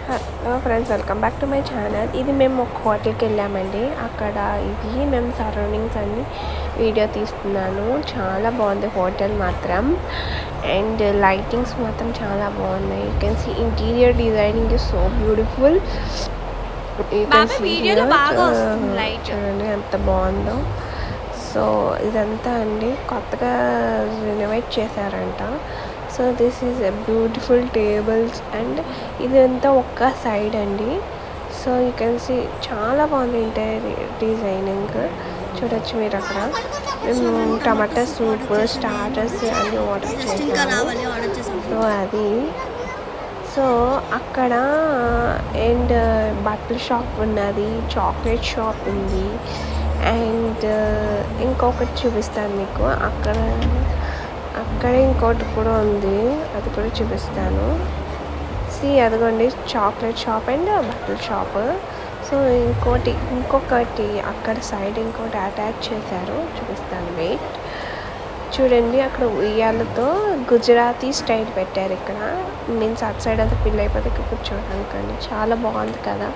Hello friends, welcome back to my channel. ఇది మేము ఒక హోటల్కి వెళ్ళామండి. అక్కడ ఇది మేము సరౌండింగ్స్ అన్ని వీడియో తీస్తున్నాను. చాలా బాగుంది హోటల్ మాత్రం. అండ్ లైటింగ్స్ మాత్రం చాలా బాగున్నాయి. You can see interior designing is so beautiful. చూడండి ఎంత బాగుందో. సో ఇదంతా అండి కొత్తగా రెనోవేట్ చేశారంట. So this is a beautiful tables and ఇదంతా ఒక్క సైడ్ అండి. సో యూ కెన్ సీ చాలా బాగుంది ఇంటీరియర్ డిజైనింగ్. చూడొచ్చు మీరు అక్కడ. మేము టమాటా సూప్, స్టార్టర్స్ అన్నీ ఆర్డర్ చేసాము. సో అది సో అక్కడ అండ్ బట్టల షాప్ ఉన్నది, చాక్లెట్ షాప్ ఉంది. అండ్ ఇంకొకటి చూపిస్తాను మీకు. అక్కడ ఇంకోటి కూడా ఉంది, అది కూడా చూపిస్తాను. అదిగోండి చాక్లెట్ షాప్ అండ్ బట్టల షాప్. సో ఇంకొకటి అక్కడ సైడ్ ఇంకోటి అటాచ్ చేశారు, చూపిస్తాను వెయిట్. చూడండి అక్కడ ఉయ్యాలతో గుజరాతీ స్టైల్ పెట్టారు. ఇక్కడ మీన్స్ అటు సైడ్ అంతా పిల్ల అయిపోతే ఇక్కడ కూర్చోడానికి. చాలా బాగుంది కదా.